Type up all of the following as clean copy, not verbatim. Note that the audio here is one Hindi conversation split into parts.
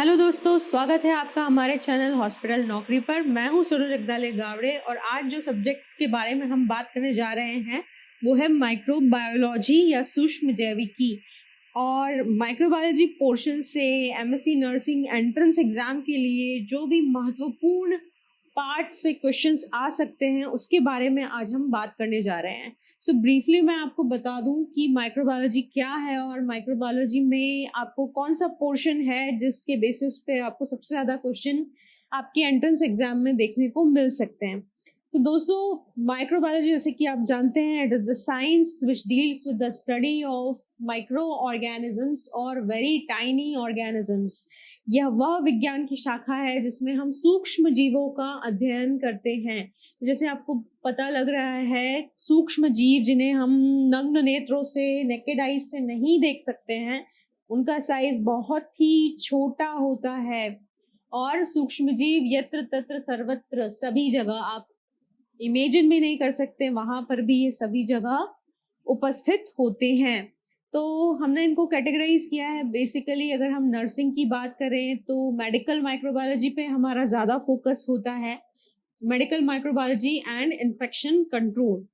हेलो दोस्तों, स्वागत है आपका हमारे चैनल हॉस्पिटल नौकरी पर। मैं हूं सुरज अगदाले गावड़े और आज जो सब्जेक्ट के बारे में हम बात करने जा रहे हैं वो है माइक्रोबायोलॉजी या सूक्ष्म जैविकी। और माइक्रोबायोलॉजी पोर्शन से एमएससी नर्सिंग एंट्रेंस एग्जाम के लिए जो भी महत्वपूर्ण पार्ट से क्वेश्चंस आ सकते हैं उसके बारे में आज हम बात करने जा रहे हैं। सो ब्रीफली मैं आपको बता दूं कि माइक्रोबायोलॉजी क्या है और माइक्रोबायोलॉजी में आपको कौन सा पोर्शन है जिसके बेसिस पे आपको सबसे ज़्यादा क्वेश्चन आपके एंट्रेंस एग्जाम में देखने को मिल सकते हैं। तो दोस्तों, माइक्रोबायोलॉजी जैसे कि आप जानते हैं, it is the science which deals with the study of micro organisms और वेरी टाइनी ऑर्गेनिजम्स। यह वह विज्ञान की शाखा है जिसमें हम सूक्ष्म जीवों का अध्ययन करते हैं। तो जैसे आपको पता लग रहा है, सूक्ष्म जीव जिन्हें हम नग्न नेत्रों से, नेकेड आईज से नहीं देख सकते हैं, उनका साइज बहुत ही छोटा होता है। और सूक्ष्म जीव यत्र तत्र सर्वत्र, सभी जगह आप इमेजिन भी नहीं कर सकते, वहां पर भी ये सभी जगह उपस्थित होते हैं। तो हमने इनको कैटेगराइज किया है। बेसिकली अगर हम नर्सिंग की बात करें तो मेडिकल माइक्रोबायोलॉजी पे हमारा ज़्यादा फोकस होता है, medical microbiology and infection control.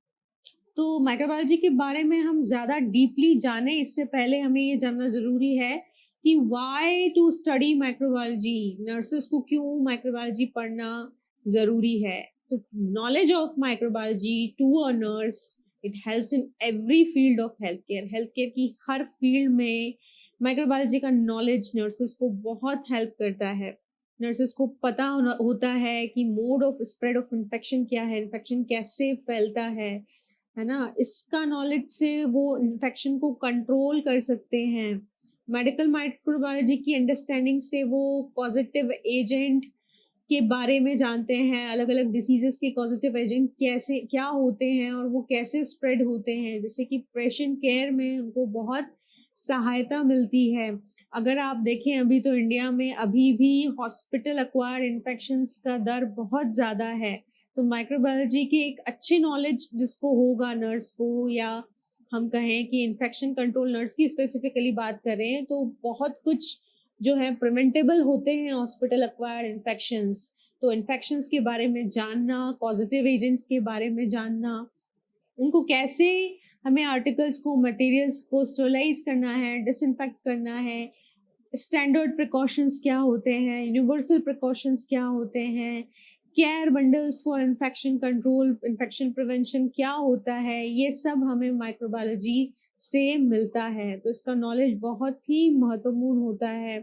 तो माइक्रोबायोलॉजी के बारे में हम ज़्यादा डीपली जाने इससे पहले हमें ये जानना ज़रूरी है कि why to study microbiology, nurses को क्यों माइक्रोबायोलॉजी पढ़ना ज़रूरी है। तो knowledge of microbiology to a nurse, it helps in every field of health care. Health care की हर फील्ड में माइक्रोबायोलॉजी का नॉलेज नर्सेस को बहुत हेल्प करता है। नर्सेस को पता होता है कि mode of spread of infection क्या है, इन्फेक्शन कैसे फैलता है ना। इसका नॉलेज से वो इन्फेक्शन को कंट्रोल कर सकते हैं। मेडिकल माइक्रोबायोलॉजी की अंडरस्टैंडिंग से वो पॉजिटिव एजेंट के बारे में जानते हैं, अलग अलग डिसीजेस के पॉजिटिव एजेंट कैसे क्या होते हैं और वो कैसे स्प्रेड होते हैं, जैसे कि पेशेंट केयर में उनको बहुत सहायता मिलती है। अगर आप देखें, अभी तो इंडिया में अभी भी हॉस्पिटल एक्वायर्ड इन्फेक्शंस का दर बहुत ज़्यादा है। तो माइक्रोबायोलॉजी की एक अच्छी नॉलेज जिसको होगा, नर्स को, या हम कहें कि इन्फेक्शन कंट्रोल नर्स की स्पेसिफिकली बात करें, तो बहुत कुछ जो है प्रिवेंटेबल होते हैं हॉस्पिटल एक्वायर्ड इन्फेक्शंस। तो इन्फेक्शंस के बारे में जानना, पॉजिटिव एजेंट्स के बारे में जानना, उनको कैसे हमें आर्टिकल्स को, मटेरियल्स को स्टरलाइज करना है, डिसइंफेक्ट करना है, स्टैंडर्ड प्रिकॉशंस क्या होते हैं, यूनिवर्सल प्रिकॉशंस क्या होते हैं, care bundles for infection control, infection prevention क्या होता है, ये सब हमें माइक्रोबायोलॉजी से मिलता है। तो इसका नॉलेज बहुत ही महत्वपूर्ण होता है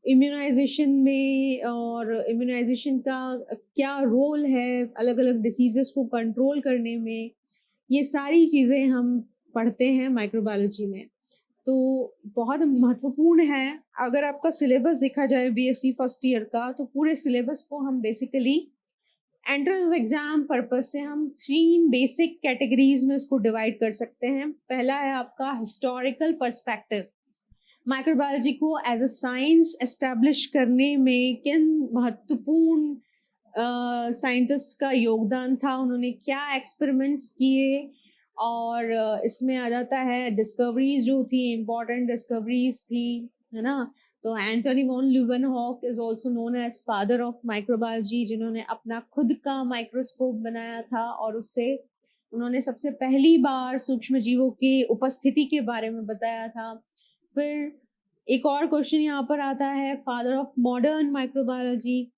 इम्यूनाइजेशन में। और इम्यूनाइजेशन का क्या रोल है अलग अलग डिसीजेस को कंट्रोल करने में, ये सारी चीज़ें हम पढ़ते हैं माइक्रोबायोलॉजी में। तो बहुत महत्वपूर्ण है। अगर आपका सिलेबस देखा जाए बीएससी फर्स्ट ईयर का, तो पूरे सिलेबस को हम बेसिकली एंट्रेंस एग्जाम पर्पज से हम 3 बेसिक कैटेगरीज में इसको डिवाइड कर सकते हैं। पहला है आपका हिस्टोरिकल पर्सपेक्टिव। माइक्रोबायोलॉजी को एज अ साइंस एस्टेब्लिश करने में किन महत्वपूर्ण साइंटिस्ट का योगदान था, उन्होंने क्या एक्सपेरिमेंट्स किए, और इसमें आ जाता है डिस्कवरीज जो थी, इम्पोर्टेंट डिस्कवरीज थी, है ना। तो Antonie van Leeuwenhoek is also known as father of microbiology, जिन्होंने अपना खुद का माइक्रोस्कोप बनाया था और उससे उन्होंने सबसे पहली बार सूक्ष्म जीवों की उपस्थिति के बारे में बताया था। फिर एक और क्वेश्चन यहाँ पर आता है, father of modern microbiology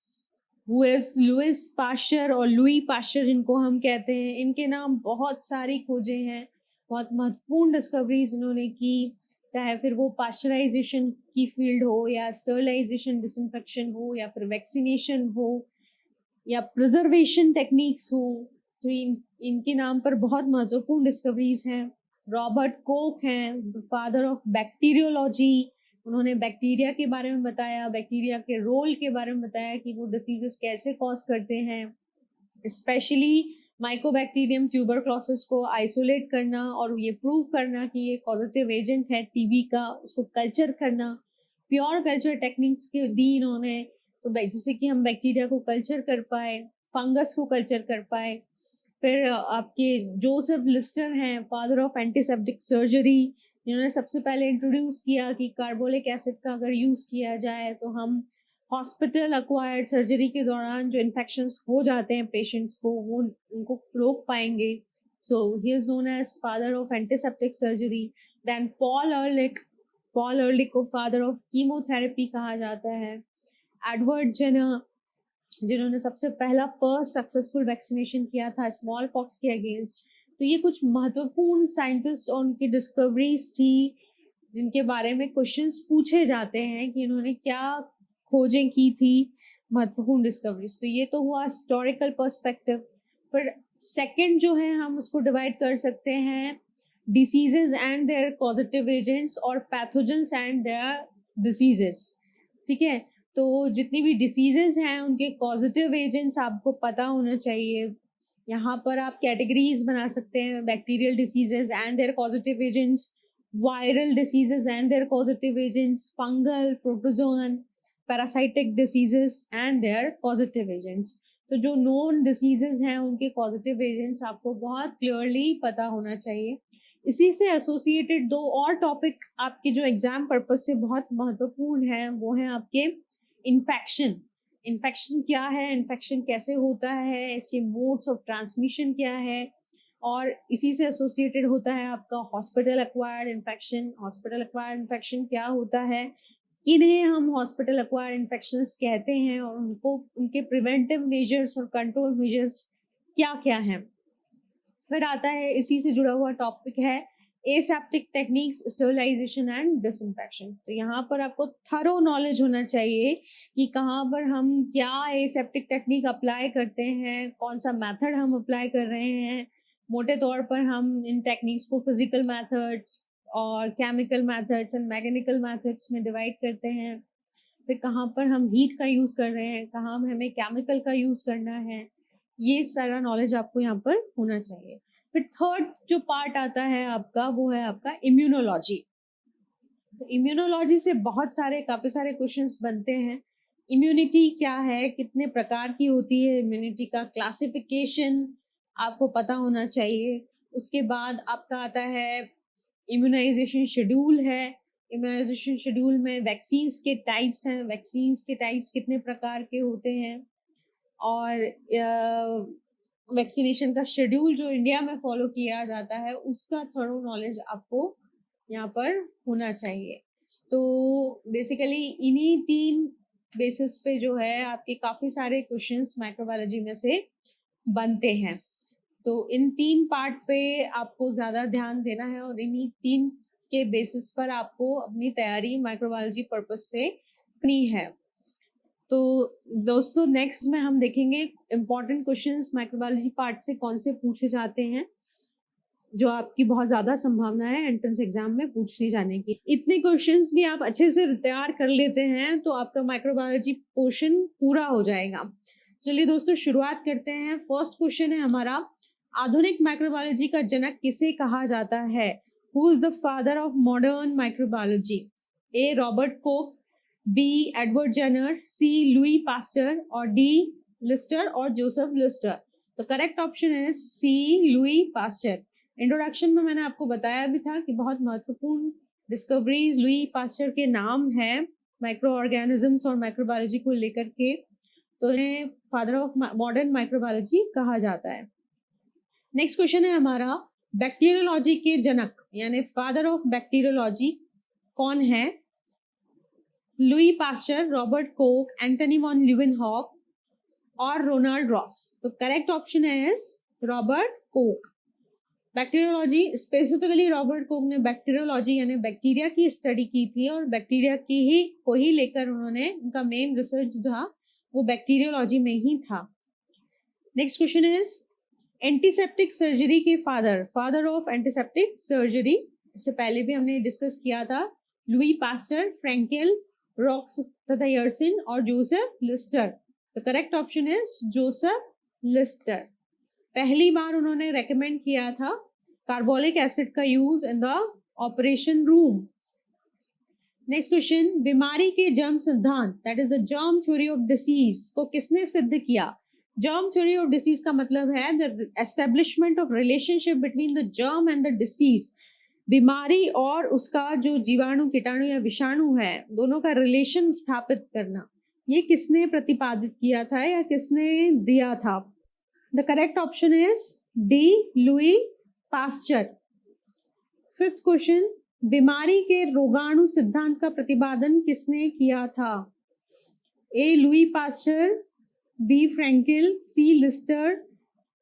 who is Louis Pasteur और लुई पाश्चर जिनको हम कहते हैं। इनके नाम बहुत सारी खोजें हैं, बहुत महत्वपूर्ण डिस्कवरीज इन्होंने की, चाहे फिर वो पाश्चराइजेशन की फील्ड हो, या स्टरलाइजेशन डिसइंफेक्शन हो, या फिर वैक्सीनेशन हो, या प्रिजर्वेशन टेक्निक्स हो। तो इनके नाम पर बहुत महत्वपूर्ण डिस्कवरीज हैं। रॉबर्ट कोक हैं, फादर ऑफ बैक्टीरियोलॉजी। उन्होंने बैक्टीरिया के बारे में बताया, बैक्टीरिया के रोल के बारे में बताया कि वो डिसीजेस कैसे कॉज करते हैं, स्पेशली माइकोबैक्टीरियम ट्यूबरक्लोसिस को आइसोलेट करना और ये प्रूव करना कि ये पॉजिटिव एजेंट है टीबी का, उसको कल्चर करना। प्योर कल्चर टेक्निक्स के दी इन्होंने, तो जैसे कि हम बैक्टीरिया को कल्चर कर पाए, फंगस को कल्चर कर पाए। फिर आपके जोसेफ लिस्टर हैं, फादर ऑफ एंटीसेप्टिक सर्जरी, जिन्होंने सबसे पहले इंट्रोड्यूस किया कि कार्बोलिक एसिड का अगर यूज़ किया जाए तो हम हॉस्पिटल एक्वायर्ड सर्जरी के दौरान जो इन्फेक्शंस हो जाते हैं पेशेंट्स को, वो उनको रोक पाएंगे. So he is known as father of antiseptic surgery. Then Paul Ehrlich को फादर ऑफ कीमोथेरेपी कहा जाता है. एडवर्ड जेनर, जिन्होंने सबसे पहला फर्स्ट सक्सेसफुल वैक्सीनेशन किया था स्मॉल पॉक्स के अगेंस्ट. तो ये कुछ महत्वपूर्ण साइंटिस्ट और उनकी डिस्कवरीज थी जिनके बारे में क्वेश्चंस पूछे जाते हैं कि इन्होंने क्या खोजें की थी, महत्वपूर्ण डिस्कवरीज. तो ये तो हुआ हिस्टोरिकल पर्सपेक्टिव. पर सेकंड जो है हम उसको डिवाइड कर सकते हैं diseases and their causative agents और पैथोजेंस एंड देयर डिसीजेस. ठीक है, तो जितनी भी डिसीजेस हैं उनके कॉजेटिव एजेंट्स आपको पता होना चाहिए. यहाँ पर आप कैटेगरीज बना सकते हैं, bacterial diseases and their causative agents, viral diseases and their causative agents, fungal, protozoan, parasitic diseases and their causative agents. तो जो नोन डिसीजेस हैं उनके कॉजेटिव एजेंट्स आपको बहुत क्लियरली पता होना चाहिए. इसी से एसोसिएटेड दो और टॉपिक आपके जो एग्जाम पर्पज से बहुत महत्वपूर्ण है वो है आपके इन्फेक्शन. इन्फेक्शन क्या है, इन्फेक्शन कैसे होता है, इसके मोड्स ऑफ ट्रांसमिशन क्या है, और इसी से एसोसिएटेड होता है आपका hospital acquired infection. Hospital acquired infection क्या होता है, किन्हें हम हॉस्पिटल एक्वायर्ड इन्फेक्शंस कहते हैं, और उनको उनके प्रिवेंटिव मेजर्स और कंट्रोल मेजर्स क्या क्या हैं. फिर आता है इसी से जुड़ा हुआ टॉपिक है aseptic techniques, sterilisation and disinfection. तो यहाँ पर आपको थरो नॉलेज होना चाहिए कि कहाँ पर हम क्या एसेप्टिक टेक्निक अप्लाई करते हैं, कौन सा मेथड हम अप्लाई कर रहे हैं. मोटे तौर पर हम इन टेक्निक्स को फिजिकल मेथड्स और chemical methods and mechanical methods में डिवाइड करते हैं. फिर कहाँ पर हम हीट का यूज़ कर रहे हैं, कहाँ हमें केमिकल का यूज़ करना है, ये सारा नॉलेज आपको यहाँ पर होना चाहिए. फिर थर्ड जो पार्ट आता है आपका वो है आपका इम्यूनोलॉजी. तो इम्यूनोलॉजी से काफ़ी सारे क्वेश्चंस बनते हैं. इम्यूनिटी क्या है, कितने प्रकार की होती है, इम्यूनिटी का क्लासिफिकेशन आपको पता होना चाहिए. उसके बाद आपका आता है इम्यूनाइजेशन शेड्यूल है. इम्यूनाइजेशन शेड्यूल में वैक्सीन्स के टाइप्स हैं, वैक्सीन्स के टाइप्स कितने प्रकार के होते हैं, और वैक्सीनेशन का शेड्यूल जो इंडिया में फॉलो किया जाता है उसका थोड़ा नॉलेज आपको यहाँ पर होना चाहिए. तो बेसिकली इन्हीं 3 बेसिस पे जो है आपके काफ़ी सारे क्वेश्चंस माइक्रोबायोलॉजी में से बनते हैं. तो इन 3 पार्ट पे आपको ज़्यादा ध्यान देना है और इन्हीं 3 के बेसिस पर आपको अपनी तैयारी माइक्रोबायोलॉजी पर्पज से करनी है. तो दोस्तों नेक्स्ट में हम देखेंगे इम्पॉर्टेंट क्वेश्चंस माइक्रोबायोलॉजी पार्ट से कौन से पूछे जाते हैं जो आपकी बहुत ज़्यादा संभावना है एंट्रेंस एग्जाम में पूछने जाने की. इतने क्वेश्चंस भी आप अच्छे से तैयार कर लेते हैं तो आपका माइक्रोबायोलॉजी पोर्शन पूरा हो जाएगा. चलिए दोस्तों शुरुआत करते हैं. फर्स्ट क्वेश्चन है हमारा, आधुनिक माइक्रोबायोलॉजी का जनक किसे कहा जाता है? Who is the father of modern microbiology? A Robert Koch, B Edward Jenner, C Louis Pasteur, और डी लिस्टर और जोसेफ लिस्टर. तो करेक्ट ऑप्शन है सी लुई पास्टर. इंट्रोडक्शन में मैंने आपको बताया भी था कि बहुत महत्वपूर्ण डिस्कवरीज लुई पास्टर के नाम है माइक्रो ऑर्गेनिजम्स और माइक्रोबायोलॉजी को लेकर के, तो इन्हें फादर ऑफ मॉडर्न माइक्रोबायोलॉजी कहा जाता है. नेक्स्ट क्वेश्चन है हमारा, बैक्टीरियोलॉजी के जनक यानी फादर ऑफ बैक्टीरियोलॉजी कौन है? Louis Pasteur, Robert Coke, Antony von Leeuwenhoek और रोनाल्ड रॉस. तो करेक्ट ऑप्शन है Robert Coke. Bacteriology specifically Robert Coke ने बैक्टीरियोलॉजी यानी बैक्टीरिया की स्टडी की थी और बैक्टीरिया को ही लेकर उन्होंने उनका मेन रिसर्च था वो बैक्टीरियोलॉजी में ही था. Next question is antiseptic surgery के फादर ऑफ एंटीसेप्टिक सर्जरी. इससे पहले भी हमने डिस्कस किया था, लुई पास्टर, फ्रैंकेल, रॉक्स तथा यर्सिन और जोसेफ लिस्टर. तो correct option is Joseph Lister. पहली बार उन्होंने रेकमेंड किया था कार्बोलिक एसिड का use in the operation room. Next question, बीमारी के जर्म सिद्धांत that is the germ theory of disease को किसने सिद्ध किया? जर्म थ्योरी ऑफ डिसीज का मतलब है the establishment of relationship between the germ and the disease. बीमारी और उसका जो जीवाणु, कीटाणु या विषाणु है, दोनों का रिलेशन स्थापित करना, ये किसने प्रतिपादित किया था या किसने दिया था? The correct option is D, Louis pasture. Fifth question, बीमारी के रोगाणु सिद्धांत का प्रतिपादन किसने किया था? ए लुई पास्चर, बी फ्रैंकिल, सी लिस्टर,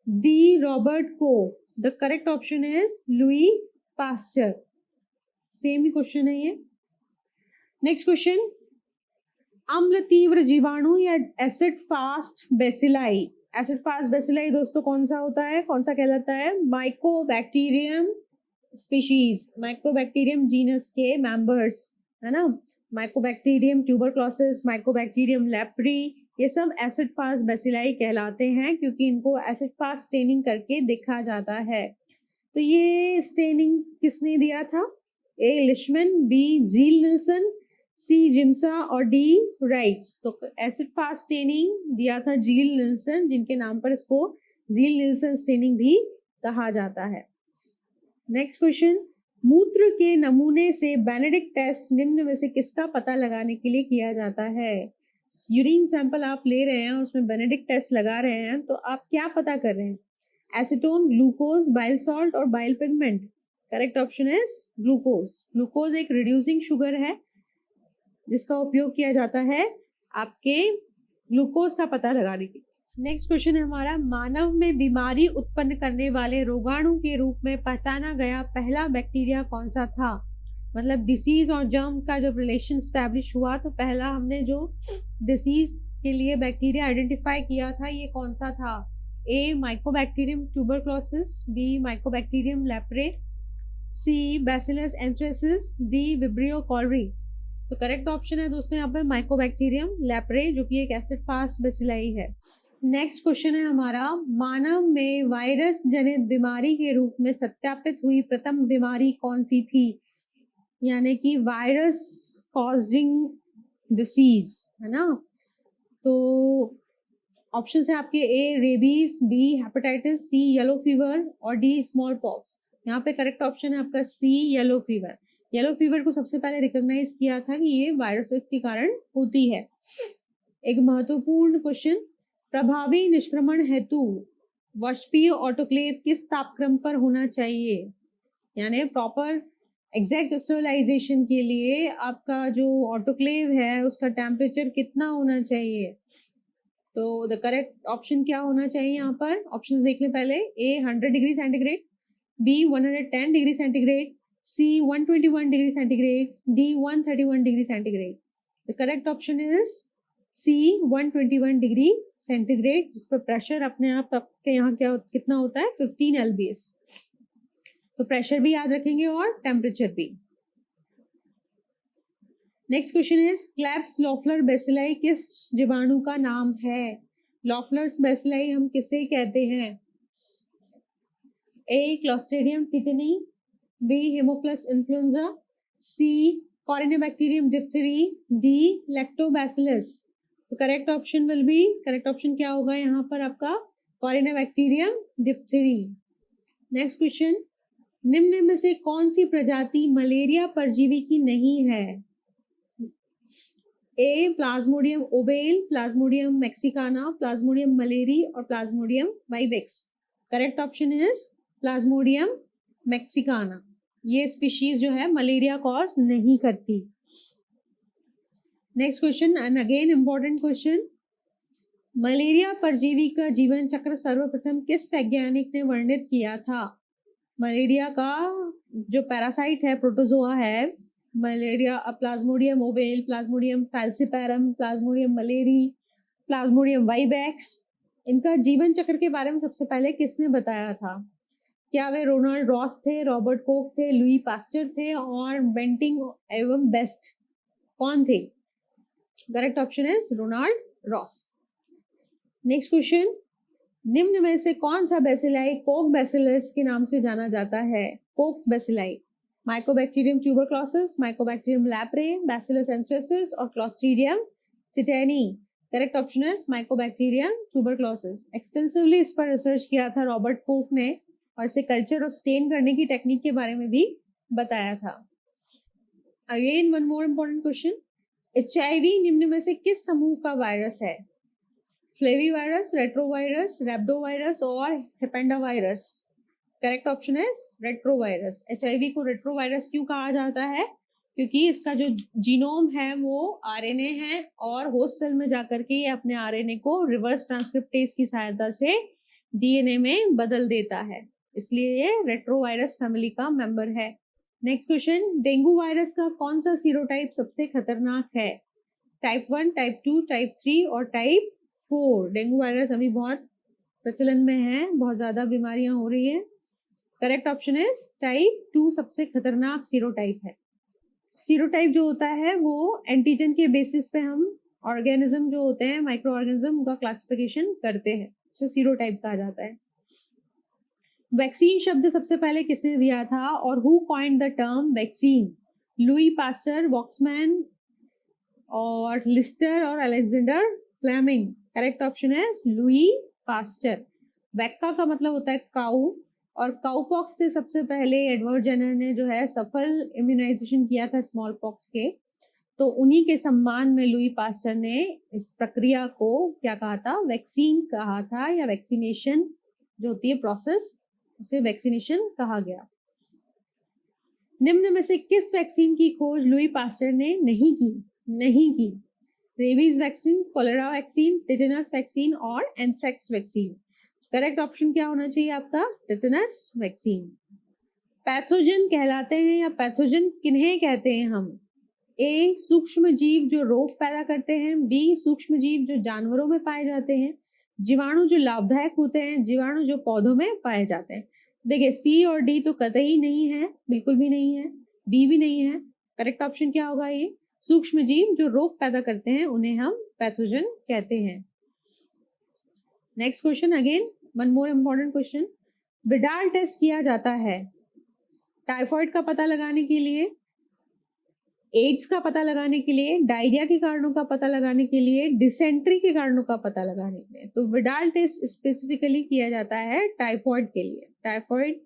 डी रॉबर्ट कोख। The correct option is Louis Pasteur. Same he question है ये। नेक्स्ट क्वेश्चन, अम्ल तीव्र जीवाणु या acid fast bacilli. Acid fast bacilli दोस्तों कौन सा होता है, कौन सा कहलाता है? माइकोबैक्टीरियम स्पीशीज, माइकोबैक्टीरियम जीनस के मेंबर्स, है ना। माइकोबैक्टीरियम ट्यूबरक्लोसिस, माइकोबैक्टीरियम लेप्री, ये सब एसिड फास्ट बेसिलाई कहलाते हैं क्योंकि इनको एसिड फास्ट स्टेनिंग करके देखा जाता है। तो ये स्टेनिंग किसने दिया था? ए लिशमैन, बी जील निल्सन, सी जिम्सा और डी राइट्स। तो एसिड फास्ट स्टेनिंग दिया था जील निल्सन, जिनके नाम पर इसको जील निल्सन स्टेनिंग भी कहा जाता है। नेक्स्ट क्वेश्चन, मूत्र के नमूने से बेनेडिक्ट टेस्ट निम्न में से किसका पता लगाने के लिए किया जाता है? यूरिन सैंपल आप ले रहे हैं और उसमें बेनेडिक्ट टेस्ट लगा रहे हैं, तो आप क्या पता कर रहे हैं? एसीटोन, ग्लूकोज, बाइल सॉल्ट और bile pigment. Correct option is glucose. Glucose एक रिड्यूसिंग शुगर है जिसका उपयोग किया जाता है आपके ग्लूकोज का पता लगाने के। नेक्स्ट क्वेश्चन है हमारा, मानव में बीमारी उत्पन्न करने वाले रोगाणु के रूप में पहचाना गया पहला बैक्टीरिया कौन सा था? मतलब डिसीज और जर्म का जब रिलेशन स्टैब्लिश हुआ तो पहला हमने जो डिसीज के लिए बैक्टीरिया आइडेंटिफाई किया था ये कौन सा था? A Mycobacterium tuberculosis, B Mycobacterium leprae, C Bacillus anthracis, D Vibrio cholerae. तो करेक्ट ऑप्शन है दोस्तों यहाँ पे माइकोबैक्टीरियम लेप्रे, जो कि एक एसिड फास्ट बेसिलाई है। नेक्स्ट क्वेश्चन है हमारा, मानव में वायरस जनित बीमारी के रूप में सत्यापित हुई प्रथम बीमारी कौन सी थी? यानी कि वायरस कॉजिंग डिसीज, है ना। तो ऑप्शन है आपके ए रेबीज, बी हेपेटाइटिस, सी येलो फीवर और डी स्मॉल पॉक्स। यहाँ पे करेक्ट ऑप्शन है आपका सी येलो फीवर। येलो फीवर को सबसे पहले रिकॉग्नाइज किया था कि ये वायरसेस के कारण होती है। एक महत्वपूर्ण क्वेश्चन, प्रभावी निष्क्रमण हेतु वाष्पीय ऑटोक्लेव किस तापक्रम पर होना चाहिए? यानी प्रॉपर एग्जैक्ट स्टरलाइजेशन के लिए आपका जो ऑटोक्लेव है उसका टेम्परेचर कितना होना चाहिए? तो द करेक्ट ऑप्शन क्या होना चाहिए यहाँ पर? ऑप्शंस देख लें पहले। A 100 degree centigrade, B 110 degree centigrade, C 121 degree centigrade, D 131 degree centigrade. The correct option is C 121 degree centigrade, जिस पर प्रेशर अपने आप आपके यहाँ क्या कितना होता है? 15 LBS। तो प्रेशर भी याद रखेंगे और टेम्परेचर भी। Next question is, क्लैब्स Loeffler bacilli किस जीवाणु का नाम है? लॉफलर्स बेसिलाई हम किसे कहते हैं? A Clostridium tetani, B Haemophilus influenzae, C Corynebacterium diphtheriae, D Lactobacillus. तो correct option will be, correct option क्या होगा यहाँ पर आपका? कॉरिनेबैक्टीरियम डिप्थेरी। नेक्स्ट क्वेश्चन, निम्न में से कौन सी प्रजाति मलेरिया परजीवी की नहीं है? A Plasmodium ovale, Plasmodium mexicana, Plasmodium malariae और Plasmodium vivax. Correct option is Plasmodium mexicana. ये स्पीशीज जो है मलेरिया कॉज नहीं करती। Next question, and again important question, malaria परजीवी का जीवन चक्र सर्वप्रथम किस वैज्ञानिक ने वर्णित किया था? मलेरिया का जो पैरासाइट है, प्रोटोजोआ है, malaria Plasmodium ovale, Plasmodium falciparum, Plasmodium malariae, Plasmodium vivax, इनका जीवन चक्र के बारे में सबसे पहले किसने बताया था? क्या वे रोनाल्ड रॉस थे, रॉबर्ट कोक थे, लुई पास्चर थे और बेंटिंग एवं बेस्ट? कौन थे? Correct option is Ronald Ross. Next question, निम्न में से कौन सा बेसिलाई कोक बेसिलस के नाम से जाना जाता है? Koch's bacilli, Mycobacterium tuberculosis, Mycobacterium leprae, Bacillus anthracis और Clostridium tetani. Correct option is Mycobacterium tuberculosis. Extensively इस पर रिसर्च किया था रॉबर्ट कोक ने और इसे कल्चर और स्टेन करने की टेक्निक के बारे में भी बताया था। Again one more important question, HIV निम्न में से किस समूह का वायरस है? फ्लेवीवायरस, रेट्रोवायरस, रैप्डोवायरस और हेपेंडावायरस। करेक्ट ऑप्शन है रेट्रोवायरस। HIV को रेट्रोवायरस क्यों कहा जाता है? क्योंकि इसका जो जीनोम है वो RNA है और होस्ट सेल में जाकर के ये अपने RNA को रिवर्स ट्रांसक्रिप्टेज की सहायता से DNA में बदल देता है, इसलिए ये रेट्रोवायरस फैमिली का मेंबर है। नेक्स्ट क्वेश्चन, डेंगू वायरस का कौन सा सीरोटाइप सबसे खतरनाक है? टाइप 1, टाइप 2, टाइप 3 और टाइप 4। डेंगू वायरस अभी बहुत प्रचलन में है, बहुत ज्यादा बीमारियां हो रही है। करेक्ट ऑप्शन इज टाइप 2 सबसे खतरनाक सीरोटाइप है। सीरोटाइप जो होता है वो एंटीजन के बेसिस पे हम ऑर्गेनिज्म जो होते हैं, माइक्रो ऑर्गेनिज्म, उनका क्लासिफिकेशन करते हैं, उसे सीरोटाइप कहा जाता है। वैक्सीन शब्द सबसे पहले किसने दिया था और who coined the term vaccine? Louis Pasteur, Voxman और लिस्टर और अलेक्जेंडर फ्लेमिंग। करेक्ट ऑप्शन है लुई पास्चर। वैक्का का मतलब होता है काऊ, और काउपॉक्स से सबसे पहले एडवर्ड जेनर ने जो है सफल इम्यूनाइजेशन किया था स्मॉल पॉक्स के, तो उन्हीं के सम्मान में लुई पास्चर ने इस प्रक्रिया को क्या कहा था? वैक्सीन कहा था, या वैक्सीनेशन जो होती है प्रोसेस, उसे वैक्सीनेशन कहा गया। निम्न में से किस वैक्सीन की खोज लुई पास्चर ने नहीं की? Rabies vaccine, cholera vaccine, tetanus vaccine और एंथ्रेक्स वैक्सीन। करेक्ट ऑप्शन क्या होना चाहिए आपका? Tetanus vaccine. पैथोजन कहलाते हैं या पैथोजन किन्हें कहते हैं हम? ए, सूक्ष्म जीव जो रोग पैदा करते हैं। बी, सूक्ष्म जीव जो जानवरों में पाए जाते हैं। जीवाणु जो लाभदायक होते हैं। जीवाणु जो पौधों में पाए जाते हैं। देखिए सी और डी तो कतई नहीं है, बिल्कुल भी नहीं है, बी भी नहीं है। करेक्ट ऑप्शन क्या होगा? ये सूक्ष्म जीव जो रोग पैदा करते हैं उन्हें हम पैथोजन कहते हैं। Next question, again one more important question, Widal test किया जाता है टाइफॉइड का पता लगाने के लिए, एड्स का पता लगाने के लिए, डायरिया के कारणों का पता लगाने के लिए, डिसेंट्री के कारणों का पता लगाने के लिए। तो विडाल टेस्ट स्पेसिफिकली किया जाता है टाइफॉइड के लिए। टाइफॉइड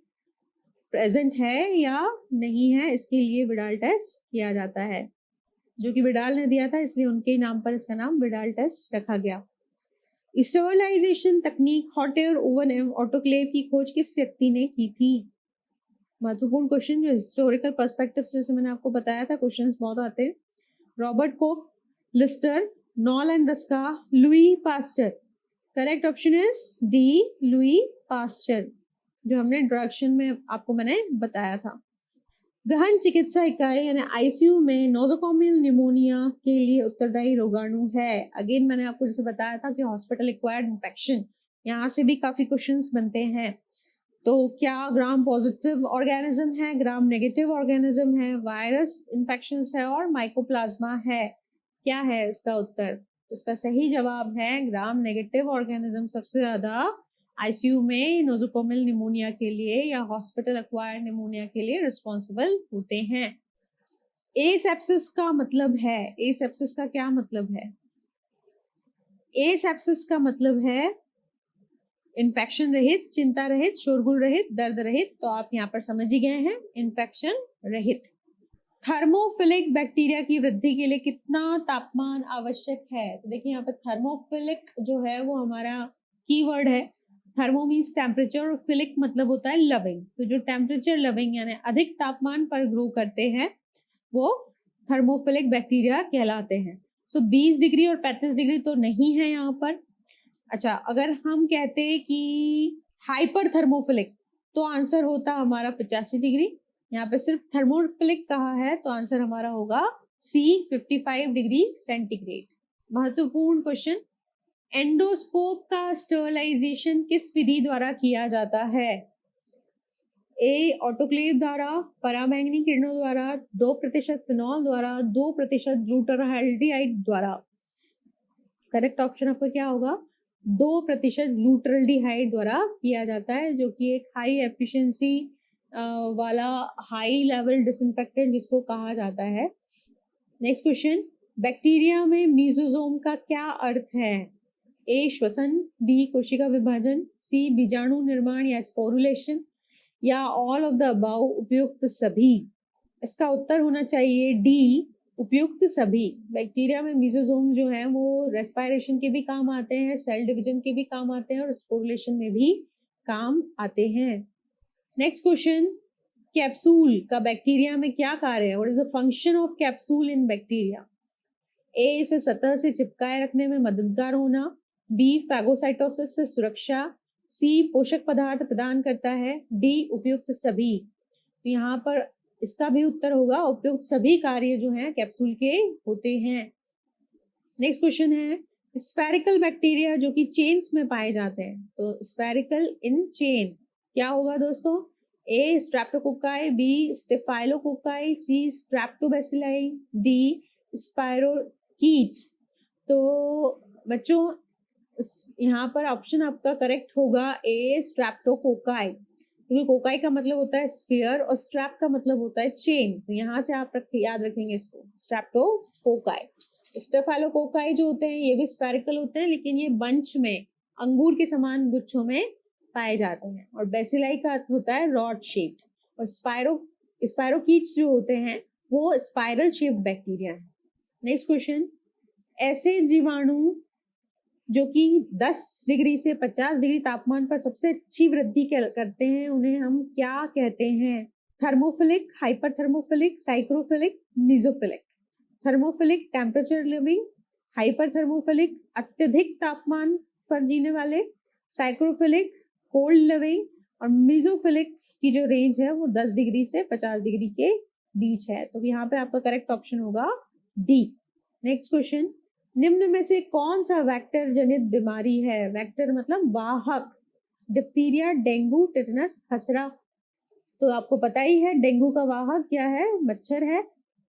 प्रेजेंट है या नहीं है, इसके लिए विडाल टेस्ट किया जाता है, जो कि विडाल ने दिया था, इसलिए उनके नाम पर इसका नाम विडाल टेस्ट रखा गया। स्टरलाइजेशन तकनीक, हॉट एयर ओवन एवं ऑटोक्लेव की खोज किस व्यक्ति ने की थी? महत्वपूर्ण क्वेश्चन, जो हिस्टोरिकल पर्सपेक्टिव से, जैसे मैंने आपको बताया था क्वेश्चंस बहुत आते हैं। Robert Koch, Lister, Knoll and Ruska, Louis Pasteur. Correct option is D, Louis Pasteur, जो हमने इंट्रोडक्शन में आपको मैंने बताया था। गहन चिकित्सा इकाई यानी ICU में नोजोकोमियल निमोनिया के लिए उत्तरदायी रोगाणु है। अगेन मैंने आपको जैसे बताया था कि हॉस्पिटल एक्वायर्ड इन्फेक्शन, यहाँ से भी काफी क्वेश्चंस बनते हैं। तो क्या ग्राम पॉजिटिव ऑर्गेनिज्म है, ग्राम नेगेटिव ऑर्गेनिज्म है, वायरस इन्फेक्शन है और माइकोप्लाज्मा है? क्या है इसका उत्तर? इसका सही जवाब है ग्राम नेगेटिव ऑर्गेनिज्म सबसे ज्यादा ICU में नोजोकोमियल निमोनिया के लिए या हॉस्पिटल एक्वायर्ड निमोनिया के लिए रिस्पॉन्सिबल होते हैं। एसेप्सिस का मतलब है, एसेप्सिस का क्या मतलब है? एसेप्सिस का मतलब है इन्फेक्शन रहित, चिंता रहित, शोरगुल रहित, दर्द रहित। तो आप यहाँ पर समझ ही गए हैं, इन्फेक्शन रहित। थर्मोफिलिक बैक्टीरिया की वृद्धि के लिए कितना तापमान आवश्यक है? तो देखिए यहाँ पर थर्मोफिलिक जो है वो हमारा कीवर्ड है। थर्मो मीन्स टेम्परेचर और फिलिक मतलब होता है लविंग। तो जो टेम्परेचर लविंग यानी अधिक तापमान पर ग्रो करते हैं वो थर्मोफिलिक बैक्टीरिया कहलाते हैं। सो 20 डिग्री और 35 डिग्री तो नहीं है यहाँ पर। अच्छा, अगर हम कहते हैं कि हाइपर थर्मोफिलिक तो आंसर होता हमारा 85 डिग्री। यहाँ पे सिर्फ थर्मोफिलिक कहा है तो आंसर हमारा होगा सी, 55 डिग्री सेंटीग्रेड। महत्वपूर्ण क्वेश्चन, एंडोस्कोप का स्टरलाइजेशन किस विधि द्वारा किया जाता है? ए, ऑटोक्लेव द्वारा, पराबैंगनी किरणों द्वारा, 2% फिनॉल द्वारा, 2% ग्लूटाराल्डिहाइड द्वारा। करेक्ट ऑप्शन आपका क्या होगा? 2% ग्लूटाराल्डिहाइड द्वारा किया जाता है, जो कि एक हाई एफिशिएंसी वाला हाई लेवल डिसइंफेक्टेंट जिसको कहा जाता है। नेक्स्ट क्वेश्चन, बैक्टीरिया में मीजोजोम का क्या अर्थ है? ए, श्वसन, बी, कोशिका विभाजन, सी, बीजाणु निर्माण या स्पोरुलेशन, या ऑल ऑफ द अबाउ, उपयुक्त सभी। इसका उत्तर होना चाहिए डी, उपयुक्त सभी। बैक्टीरिया में मीजोजोम जो है वो रेस्पायरेशन के भी काम आते हैं, सेल डिवीजन के भी काम आते हैं और स्पोरुलेशन में भी काम आते हैं। नेक्स्ट क्वेश्चन, कैप्सूल का बैक्टीरिया में क्या कार्य है? What is the function of capsule in bacteria? A, इसे सतह से चिपकाए रखने में मददगार होना, बी, फैगोसाइटोसिस से सुरक्षा, सी, पोषक पदार्थ प्रदान करता है, डी, उपयुक्त सभी। तो यहाँ पर इसका भी उत्तर होगा उपयुक्त सभी कार्य जो हैं कैप्सूल के होते हैं। नेक्स्ट क्वेश्चन है, स्फेरिकल बैक्टीरिया जो कि चेन्स में पाए जाते हैं, तो स्फेरिकल इन चेन क्या होगा दोस्तों? ए, स्ट्रेप्टोकोकाई, बी, स्टेफाइलोकोकाई, सी, स्ट्रेप्टोबैसिलाई, डी, स्पाइरोकीट्स। तो बच्चों यहाँ पर ऑप्शन आपका करेक्ट होगा ए, स्ट्रेप्टोकोकाई, क्योंकि कोकाई का मतलब होता है स्फीयर और स्ट्रैप का मतलब होता है चेन। तो यहाँ से आप याद रखेंगे इसको, स्ट्रेप्टोकोकाई। स्टेफाइलोकोकाई जो होते हैं ये भी स्फेरिकल होते हैं, लेकिन ये बंच में अंगूर के समान गुच्छों में पाए जाते हैं। और बेसिलाई का अर्थ होता है रॉड शेप्ड। और स्पाइरोकीट्स जो होते हैं वो स्पाइरल शेप्ड बैक्टीरिया है। नेक्स्ट क्वेश्चन, ऐसे जीवाणु जो कि 10 डिग्री से 50 डिग्री तापमान पर सबसे अच्छी वृद्धि करते हैं उन्हें हम क्या कहते हैं? थर्मोफिलिक, हाइपरथर्मोफिलिक, साइक्रोफिलिक, मीजोफिलिक। थर्मोफिलिक टेम्परेचर लिविंग, हाइपरथर्मोफिलिक अत्यधिक तापमान पर जीने वाले, साइक्रोफिलिक कोल्ड लिविंग, और मीजोफिलिक की जो रेंज है वो 10 डिग्री से 50 डिग्री के बीच है। तो यहाँ पे आपका करेक्ट ऑप्शन होगा डी। नेक्स्ट क्वेश्चन, निम्न में से कौन सा वेक्टर जनित बीमारी है? वेक्टर मतलब वाहक, डिप्थीरिया, डेंगू, टिटनस, खसरा। तो आपको पता ही है डेंगू का वाहक क्या है? मच्छर है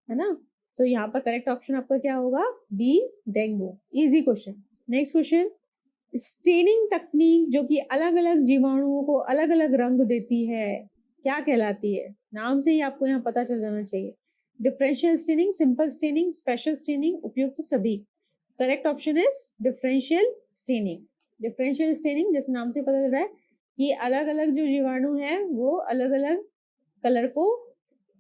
ना? तो यहाँ पर करेक्ट ऑप्शन आपका क्या होगा? B, dengue. Easy question. Next question, staining तकनीक जो कि अलग अलग जीवाणुओं को अलग अलग रंग देती है क्या कहलाती है? नाम से ही आपको यहाँ पता चल जाना चाहिए। Differential staining, simple staining, special staining, उपयुक्त सभी। Correct option is differential staining. Differential staining जैसे नाम से पता चल रहा है कि अलग अलग जो जीवाणु हैं वो अलग अलग कलर को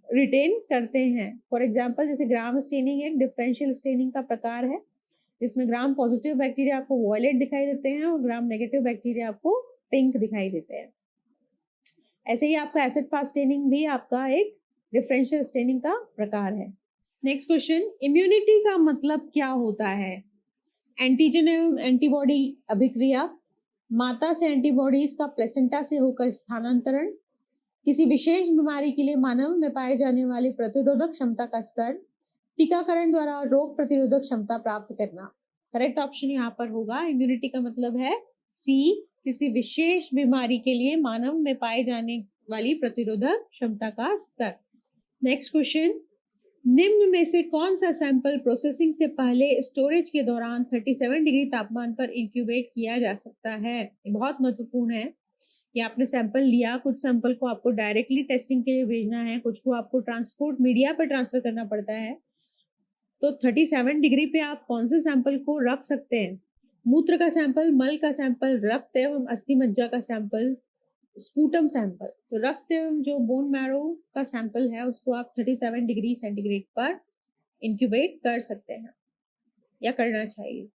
रिटेन करते हैं। फॉर एग्जांपल जैसे ग्राम स्टेनिंग एक डिफरेंशियल स्टेनिंग का प्रकार है, जिसमें ग्राम पॉजिटिव बैक्टीरिया आपको वॉयलेट दिखाई देते हैं और ग्राम नेगेटिव बैक्टीरिया आपको पिंक दिखाई देते हैं। ऐसे ही आपका एसिड फास्ट स्टेनिंग भी आपका एक डिफरेंशियल स्टेनिंग का प्रकार है। नेक्स्ट क्वेश्चन, इम्यूनिटी का मतलब क्या होता है? एंटीजन एवं एंटीबॉडी अभिक्रिया, माता से एंटीबॉडीज का प्लेसेंटा से होकर स्थानांतरण, किसी विशेष बीमारी के लिए मानव में पाए जाने वाली प्रतिरोधक क्षमता का स्तर, टीकाकरण द्वारा रोग प्रतिरोधक क्षमता प्राप्त करना। करेक्ट ऑप्शन यहाँ पर होगा, इम्यूनिटी का मतलब है सी, किसी विशेष बीमारी के लिए मानव में पाए जाने वाली प्रतिरोधक क्षमता का स्तर। नेक्स्ट क्वेश्चन, निम्न में से कौन सा सैंपल प्रोसेसिंग से पहले स्टोरेज के दौरान 37 डिग्री तापमान पर इंक्यूबेट किया जा सकता है? ये बहुत महत्वपूर्ण है कि आपने सैंपल लिया, कुछ सैंपल को आपको डायरेक्टली टेस्टिंग के लिए भेजना है, कुछ को आपको ट्रांसपोर्ट मीडिया पर ट्रांसफर करना पड़ता है। तो 37 डिग्री पे आप कौन से सैंपल को रख सकते हैं? मूत्र का सैंपल, मल का सैंपल, रक्त एवं अस्थि मज्जा का सैंपल, स्पूटम सैंपल। तो रक्त एवं जो बोन मैरो का सैंपल है उसको आप 37 डिग्री सेंटीग्रेड पर इंक्यूबेट कर सकते हैं या करना चाहिए।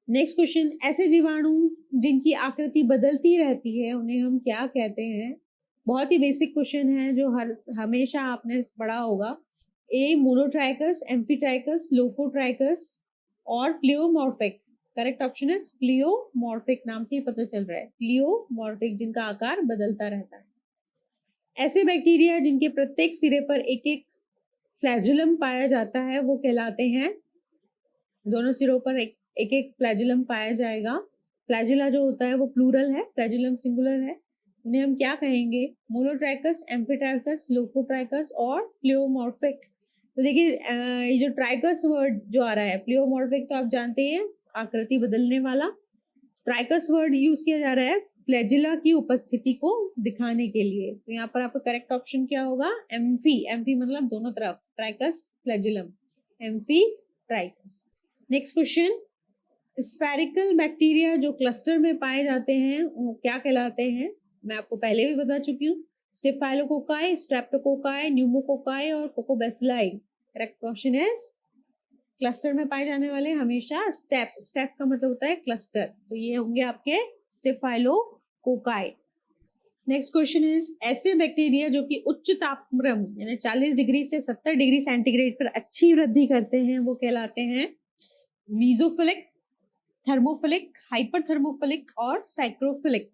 नेक्स्ट क्वेश्चन, ऐसे जीवाणु जिनकी आकृति बदलती रहती है उन्हें हम क्या कहते हैं? बहुत ही बेसिक क्वेश्चन है जो हमेशा आपने पढ़ा होगा। ए, मोनोट्राइकस, एम्फीट्राइकस, लोफोट्राइकस और प्लियोमॉर्फिक। करेक्ट ऑप्शन है प्लियोमॉर्फिक, नाम से ही पता चल रहा है प्लियोमॉर्फिक, जिनका आकार बदलता रहता है। ऐसे बैक्टीरिया जिनके प्रत्येक सिरे पर एक एक फ्लैजुलम पाया जाता है वो कहलाते हैं, दोनों सिरों पर एक एक फ्लैजुलम पाया जाएगा। फ्लैजुला जो होता है वो प्लूरल है, फ्लैजुलम सिंगुलर है। उन्हें हम क्या कहेंगे? मोनोट्राइकस, एम्फीट्राइकस, लोफोट्राइकस और प्लियोमॉर्फिक। तो देखिए ये जो ट्राइकस वर्ड जो आ रहा है, प्लियोमॉर्फिक तो आप जानते हैं आकृति बदलने वाला, ट्राइकस वर्ड यूज किया जा रहा है फ्लैजुला की उपस्थिति को दिखाने के लिए। तो यहाँ पर आपका करेक्ट ऑप्शन क्या होगा? एम्फी। एम्फी मतलब दोनों तरफ, trichous, flagellum, amphi trichous. Next question, spherical bacteria जो क्लस्टर में पाए जाते हैं वो क्या कहलाते हैं? मैं आपको पहले भी बता चुकी हूँ, स्टेफाइलोकोकाई, स्ट्रेप्टोकोकाई, न्यूमोकोकाई और कोकोबैसिलाई। करेक्ट ऑप्शन इज क्लस्टर में पाए जाने वाले हमेशा स्टेफ। स्टेफ का मतलब होता है क्लस्टर, तो ये होंगे आपके स्टेफाइलोकोकाई। नेक्स्ट क्वेश्चन इज ऐसे बैक्टीरिया जो कि उच्च तापक्रम यानी 40 डिग्री से 70 डिग्री सेंटीग्रेड पर अच्छी वृद्धि करते हैं वो कहलाते हैं मीजोफिलिक, थर्मोफिलिक, हाइपरथर्मोफिलिक और साइक्रोफिलिक।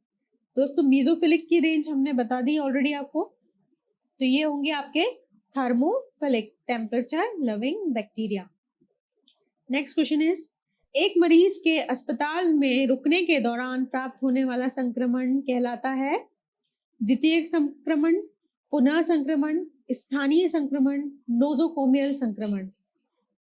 दोस्तों मीजोफिलिक की रेंज हमने बता दी ऑलरेडी आपको, तो ये होंगे आपके thermophilic, temperature loving bacteria. Next question is एक मरीज के अस्पताल में रुकने के दौरान प्राप्त होने वाला संक्रमण कहलाता है द्वितीयक संक्रमण, पुनः संक्रमण, स्थानीय संक्रमण, नोजोकोमियल संक्रमण।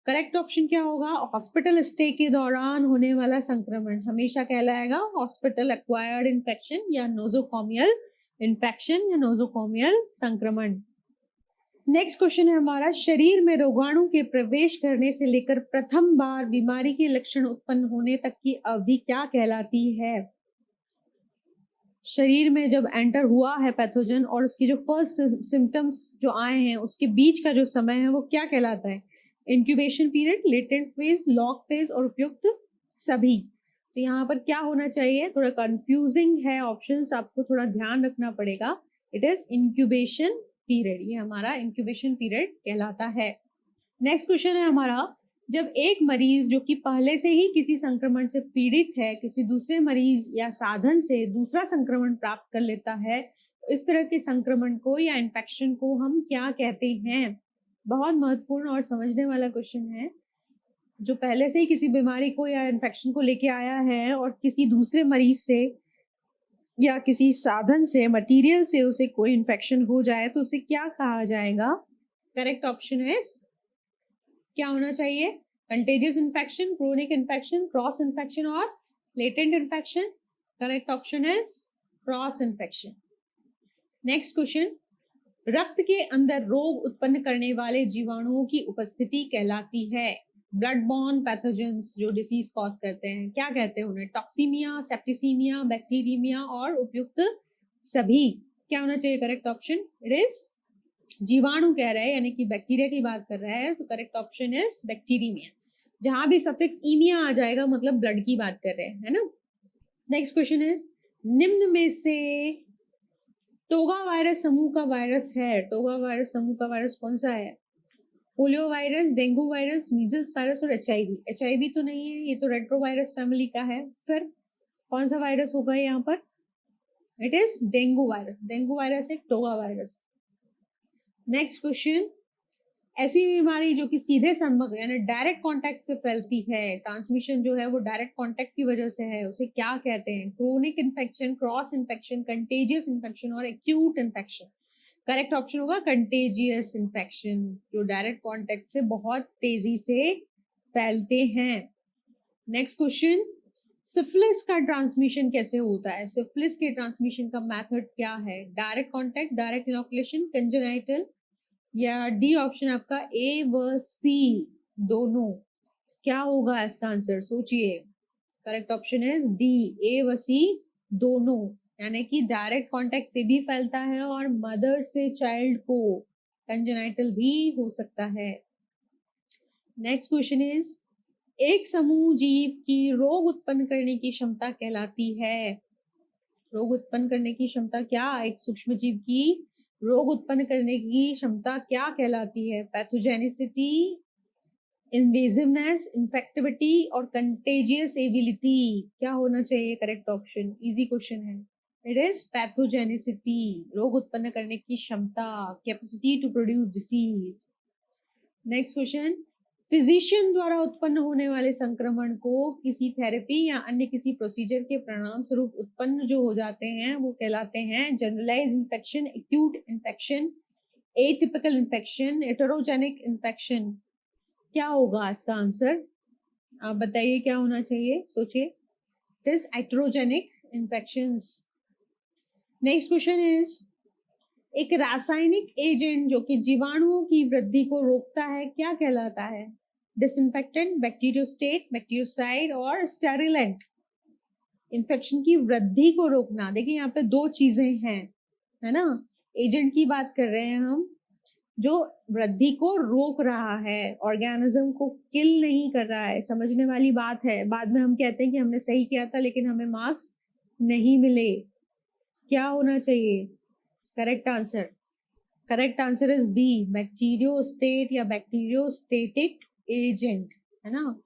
करेक्ट ऑप्शन क्या होगा? हॉस्पिटल स्टे के दौरान होने वाला संक्रमण हमेशा कहलाएगा हॉस्पिटल एक्वायर्ड इन्फेक्शन या नोजोकोमियल इन्फेक्शन या नोजोकोमियल संक्रमण। नेक्स्ट क्वेश्चन है हमारा, शरीर में रोगाणु के प्रवेश करने से लेकर प्रथम बार बीमारी के लक्षण उत्पन्न होने तक की अवधि क्या कहलाती है? शरीर में जब एंटर हुआ है पैथोजन और उसकी जो फर्स्ट सिम्टम्स जो आए हैं उसके बीच का जो समय है वो क्या कहलाता है? Incubation period, latent phase, log phase और उपयुक्त सभी। तो यहाँ पर क्या होना चाहिए? थोड़ा कंफ्यूजिंग है ऑप्शंस, आपको थोड़ा ध्यान रखना पड़ेगा। इट इज इंक्यूबेशन पीरियड, ये हमारा इंक्यूबेशन पीरियड कहलाता है। नेक्स्ट क्वेश्चन है हमारा, जब एक मरीज जो कि पहले से ही किसी संक्रमण से पीड़ित है किसी दूसरे मरीज या साधन से दूसरा संक्रमण प्राप्त कर लेता है, तो इस तरह के संक्रमण को या इन्फेक्शन को हम क्या कहते हैं? बहुत महत्वपूर्ण और समझने वाला क्वेश्चन है। जो पहले से ही किसी बीमारी को या इन्फेक्शन को लेके आया है और किसी दूसरे मरीज से या किसी साधन से, मटेरियल से उसे कोई इन्फेक्शन हो जाए तो उसे क्या कहा जाएगा? करेक्ट ऑप्शन है क्या होना चाहिए? Contagious infection, chronic infection, cross infection और latent infection. Correct option is cross infection. Next question, रक्त के अंदर रोग उत्पन्न करने वाले जीवाणुओं की उपस्थिति कहलाती है ब्लड बॉर्न पैथोजेंस जो डिसीज कॉज करते हैं, क्या कहते हैं उन्हें? टॉक्सीमिया, सेप्टिसीमिया, बैक्टीरियमिया और उपयुक्त सभी। क्या होना चाहिए करेक्ट ऑप्शन? इट इज जीवाणु कह रहे हैं यानी कि बैक्टीरिया की बात कर रहा है, तो करेक्ट ऑप्शन इज बैक्टीरियमिया। जहां भी सफिक्स इमिया आ जाएगा मतलब ब्लड की बात कर रहे हैं, है ना। नेक्स्ट क्वेश्चन इज निम्न में से टोगा वायरस समूह का वायरस है, टोगा वायरस समूह का वायरस कौन सा है? Polio virus, dengue virus, measles virus और एचआईवी। एचआईवी तो नहीं है, ये तो रेट्रोवायरस फैमिली का है। फिर कौन सा वायरस होगा यहाँ पर? It is dengue virus. Dengue virus एक टोगा वायरस। नेक्स्ट क्वेश्चन, ऐसी बीमारी जो कि सीधे संपर्क यानी डायरेक्ट कांटेक्ट से फैलती है, ट्रांसमिशन जो है वो डायरेक्ट कांटेक्ट की वजह से है, उसे क्या कहते हैं? Chronic infection, cross infection, contagious infection और एक्यूट इन्फेक्शन। करेक्ट ऑप्शन होगा कंटेजियस इन्फेक्शन, जो डायरेक्ट कांटेक्ट से बहुत तेजी से फैलते हैं। नेक्स्ट क्वेश्चन, सिफिलिस का ट्रांसमिशन कैसे होता है? सिफिलिस के ट्रांसमिशन का मेथड क्या है? Direct contact, direct inoculation, congenital या डी ऑप्शन आपका ए व सी दोनों। क्या होगा इसका आंसर? सोचिए। करेक्ट ऑप्शन इज डी, ए व सी दोनों, यानी कि डायरेक्ट कांटेक्ट से भी फैलता है और मदर से चाइल्ड को कंजेनाइटल भी हो सकता है। नेक्स्ट क्वेश्चन इज एक समूह जीव की रोग उत्पन्न करने की क्षमता कहलाती है। रोग उत्पन्न करने की क्षमता क्या? एक सूक्ष्म जीव की रोग उत्पन्न करने की क्षमता क्या कहलाती है? पैथोजेनिसिटी, इन्वेजिवनेस, इन्फेक्टिविटी और कंटेजियस एबिलिटी। क्या होना चाहिए करेक्ट ऑप्शन? इजी क्वेश्चन है। इट इज पैथोजेनिसिटी, रोग उत्पन्न करने की क्षमता, capacity to produce disease. Next question, physician द्वारा उत्पन्न होने वाले संक्रमण को किसी थेरेपी या अन्य किसी प्रोसीजर के परिणाम स्वरूप उत्पन्न जो हो जाते हैं वो कहलाते हैं generalised infection, acute infection, atypical infection, heterogenic infection. क्या होगा इसका आंसर? आप बताइए क्या होना चाहिए, सोचिए। It is heterogenic infections. Next question is एक रासायनिक एजेंट जो कि जीवाणुओं की वृद्धि को रोकता है क्या कहलाता है? डिसइंफेक्टेंट, बैक्टीरियोस्टेट, बैक्टीरियोसाइड और स्टेरिलेंट। इन्फेक्शन की वृद्धि को रोकना, देखिए यहाँ पे दो चीजें हैं, है ना। एजेंट की बात कर रहे हैं हम, जो वृद्धि को रोक रहा है, ऑर्गेनिज्म को किल नहीं कर रहा है। समझने वाली बात है। बाद में हम कहते हैं कि हमने सही किया था लेकिन हमें मार्क्स नहीं मिले। क्या होना चाहिए correct answer? Correct answer is B, bacteriostat या बैक्टीरियोस्टेटिक एजेंट, है ना।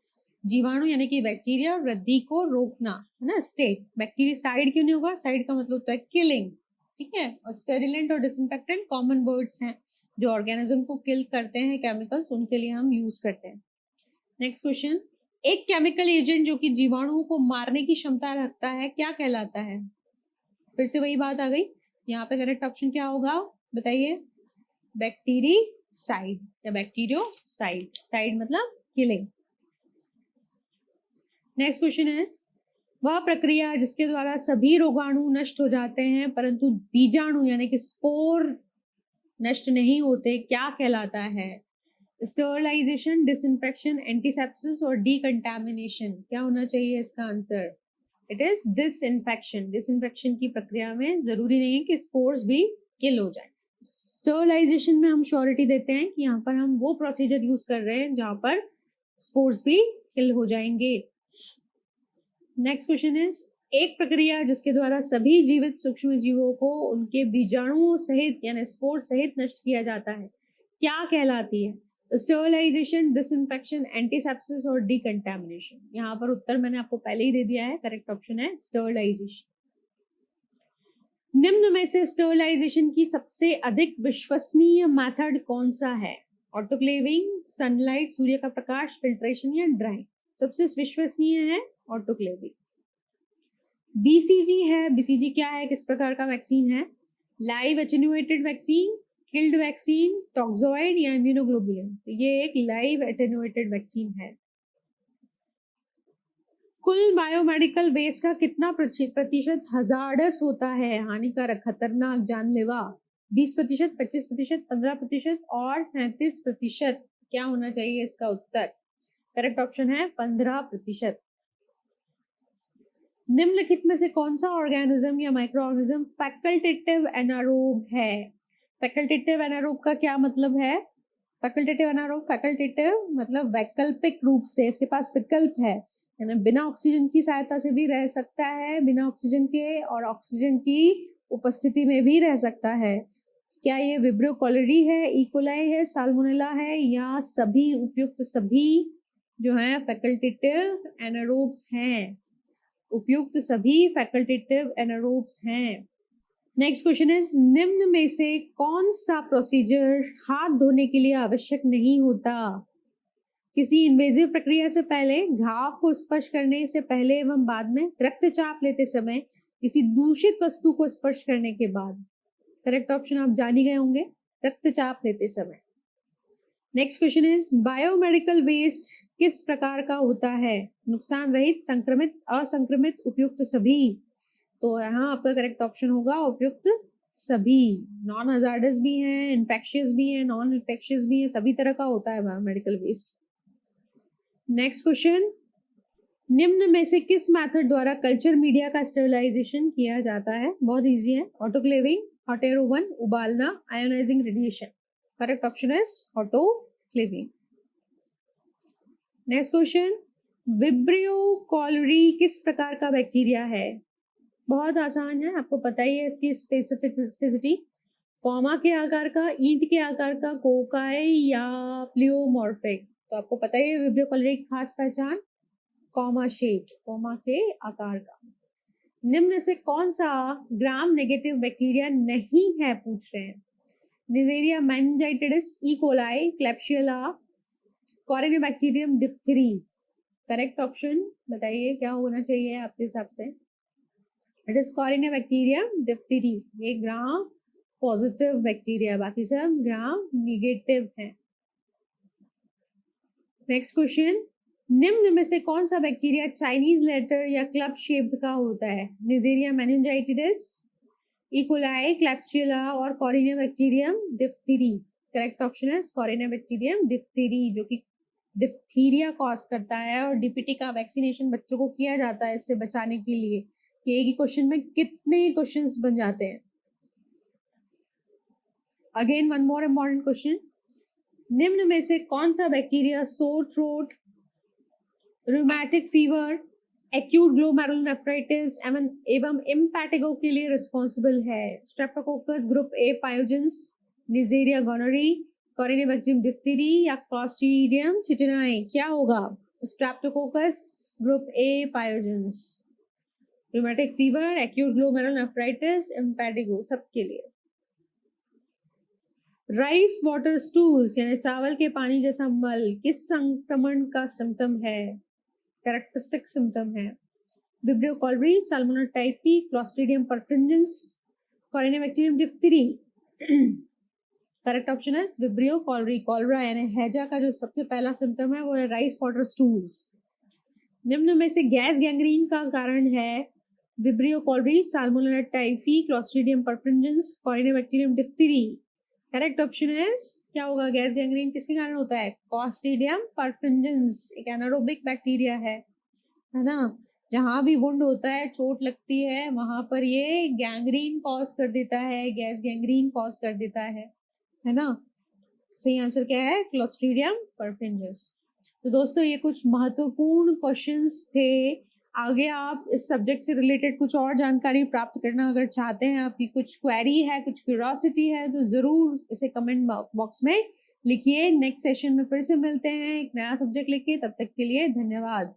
जीवाणु यानी कि बैक्टीरिया, वृद्धि को रोकना, है ना। स्टेट, बैक्टीरियासाइड क्यों नहीं होगा? साइड का मतलब होता है किलिंग, ठीक है। और स्टेरिलेंट और डिसइंफेक्टेंट कॉमन वर्ड्स हैं जो ऑर्गेनिज्म को किल करते हैं, केमिकल्स, उनके लिए हम यूज करते हैं। नेक्स्ट क्वेश्चन, एक केमिकल एजेंट जो कि जीवाणुओं को मारने की क्षमता रखता है क्या कहलाता है? फिर से वही बात आ गई। यहाँ पे करेक्ट ऑप्शन क्या होगा बताइए? बैक्टीरिसाइड या बैक्टीरियोसाइड, साइड मतलब किलिंग। नेक्स्ट क्वेश्चन इज, वह प्रक्रिया जिसके द्वारा सभी रोगाणु नष्ट हो जाते हैं परंतु बीजाणु यानी कि स्पोर नष्ट नहीं होते क्या कहलाता है? स्टरलाइजेशन, डिसइंफेक्शन, एंटीसेप्सिस और डीकंटामिनेशन। क्या होना चाहिए इसका answer? It is disinfection. Disinfection की प्रक्रिया में जरूरी नहीं है कि स्पोर्स भी किल हो जाए। स्टरलाइजेशन में हम श्योरिटी देते हैं कि यहाँ पर हम वो प्रोसीजर यूज कर रहे हैं जहां पर स्पोर्स भी किल हो जाएंगे। नेक्स्ट क्वेश्चन इज, एक प्रक्रिया जिसके द्वारा सभी जीवित सूक्ष्म जीवों को उनके बीजाणुओं सहित यानी स्पोर सहित नष्ट किया जाता है क्या कहलाती है? स्टरलाइजेशन, डिसइंफेक्शन, एंटीसेप्सिस और डीकंटामिनेशन। यहाँ पर उत्तर मैंने आपको पहले ही दे दिया है, करेक्ट ऑप्शन है स्टरलाइजेशन। निम्न में से स्टरलाइजेशन की सबसे अधिक विश्वसनीय मेथड कौन सा है? ऑटोक्लेविंग, सनलाइट, सूर्य का प्रकाश, फिल्ट्रेशन या ड्राइंग। सबसे विश्वसनीय है ऑटोक्लेविंग। बीसीजी है, बीसीजी क्या है, किस प्रकार का वैक्सीन है? Live attenuated vaccine, killed vaccine, toxoid या इम्यूनोग्लोबुलिन। ये एक लाइव एटेन्यूएटेड वैक्सीन है। कुल बायोमेडिकल वेस्ट का कितना प्रतिशत हजार्डस होता है, हानिकारक, खतरनाक, जानलेवा? 20%, 25%, 15% और 37%। क्या होना चाहिए इसका उत्तर? करेक्ट ऑप्शन है 15%। निम्नलिखित में से कौन सा ऑर्गेनिज्म या माइक्रो ऑर्गेनिज्म फैकल्टेटिव एनारोब है? फैकल्टेटिव एनारोब का क्या मतलब है? फैकल्टेटिव एनारोब, फैकल्टेटिव मतलब वैकल्पिक रूप से, इसके पास विकल्प है, यानी बिना ऑक्सीजन की सहायता से भी रह सकता है, बिना ऑक्सीजन के और ऑक्सीजन की उपस्थिति में भी रह सकता है। क्या ये विब्रियो कॉलेरी है, इकोलाई है, साल्मोनेला है या सभी उपयुक्त सभी जो है फैकल्टेटिव एनारोब्स हैं? उपयुक्त सभी फैकल्टेटिव एनारोब्स हैं। नेक्स्ट क्वेश्चन इज, निम्न में से कौन सा प्रोसीजर हाथ धोने के लिए आवश्यक नहीं होता? किसी इन्वेजिव प्रक्रिया से पहले, घाव को स्पर्श करने से पहले एवं बाद में, रक्तचाप लेते समय, किसी दूषित वस्तु को स्पर्श करने के बाद। करेक्ट ऑप्शन आप जान ही गए होंगे, रक्तचाप लेते समय। Next question is, biomedical waste किस प्रकार का होता है? नुकसान रहित, संक्रमित, असंक्रमित, उपयुक्त सभी। तो यहाँ आपका करेक्ट ऑप्शन होगा उपयुक्त सभी। नॉन हजार्डस भी हैं, इन्फेक्शियस भी हैं, नॉन इन्फेक्शियस भी हैं, सभी तरह का होता है बायोमेडिकल वेस्ट। नेक्स्ट क्वेश्चन, निम्न में से किस मेथड द्वारा कल्चर मीडिया का स्टेरिलाइजेशन किया जाता है? बहुत इजी है, ऑटोक्लेविंग, हॉट एयर ओवन, उबालना, आयोनाइजिंग रेडिएशन। करेक्ट ऑप्शन है autoclaving. Next question, vibrio cholerae किस प्रकार का बैक्टीरिया है? बहुत आसान है, आपको पता ही है इसकी स्पेसिफिसिटी। कॉमा के आकार का, ईंट के आकार का, कोकाई या प्लियोमॉर्फिक। तो आपको पता ही है विब्रियो कॉलेरी की खास पहचान कॉमा शेप्ड, कॉमा के आकार का। निम्न से कौन सा ग्राम नेगेटिव बैक्टीरिया नहीं है पूछ रहे हैं? Neisseria meningitis, E coli, Klebsiella, Corynebacterium, diphtheriae. Correct option बताइए क्या होना चाहिए आपके हिसाब से? It is Corynebacterium diphtheriae. ये ग्राम पॉजिटिव बैक्टीरिया, बाकी सब ग्राम निगेटिव है। नेक्स्ट क्वेश्चन, निम्न में से कौन सा बैक्टीरिया चाइनीज लेटर या क्लब शेप्ड का होता है? निजेरिया मेनिंजाइटिस, ई कोलाई, क्लैप्शियला और कॉरिनेबैक्टीरियम डिप्थीरी। करेक्ट ऑप्शन है कॉरिनेबैक्टीरियम डिप्थीरी, जो कि डिप्थीरिया कॉज करता है और डीपीटी का वैक्सीनेशन बच्चों को किया जाता है इससे बचाने के लिए कि एक ही क्वेश्चन में कितने क्वेश्चंस बन जाते हैं। Again one more important question, निम्न में से कौन सा bacteria sore throat, rheumatic fever, acute glomerulonephritis एवं इम्पैटिगो के लिए रिस्पॉन्सिबल है? Streptococcus group A pyogenes, Neisseria gonorrhoeae, Corynebacterium diphtheriae या क्लॉस्ट्रीडियम चिटिनाई? क्या होगा? Streptococcus group A pyogenes, rheumatic fever, acute glomerulonephritis, impetigo, सबके लिए। राइस वाटर स्टूल्स यानी चावल के पानी जैसा मल किस संक्रमण का सिम्टम है? कैरेक्टरिस्टिक सिम्टम है? Vibrio cholerae, Salmonella typhi, Clostridium perfringens, Corynebacterium diphtheriae. Correct option है विब्रियो कॉलरी। कॉलरा यानी हैजा का जो सबसे पहला सिम्टम है वो है राइस वाटर स्टूल्स। निम्न में से गैस गैंग्रीन का कारण है Vibrio cholerae, Salmonella typhi, Clostridium perfringens, Corynebacterium diphtheriae. Correct option है क्या होगा? गैस गैंग्रीन किसके कारण होता है? क्लॉस्ट्रीडियम परफिंजेंस, एक एनारोबिक बैक्टीरिया है ना। जहां भी वुंड होता है, चोट लगती है, वहां पर ये गैंग्रीन कॉज कर देता है, गैस गैंग्रीन कॉज कर देता है ना। सही आंसर क्या है? क्लॉस्ट्रीडियम परफिंजेंस। तो दोस्तों ये कुछ महत्वपूर्ण क्वेश्चंस थे। आगे आप इस सब्जेक्ट से रिलेटेड कुछ और जानकारी प्राप्त करना अगर चाहते हैं, आपकी कुछ क्वेरी है, कुछ क्यूरियोसिटी है, तो ज़रूर इसे कमेंट बॉक्स में लिखिए। नेक्स्ट सेशन में फिर से मिलते हैं एक नया सब्जेक्ट लेके। तब तक के लिए धन्यवाद।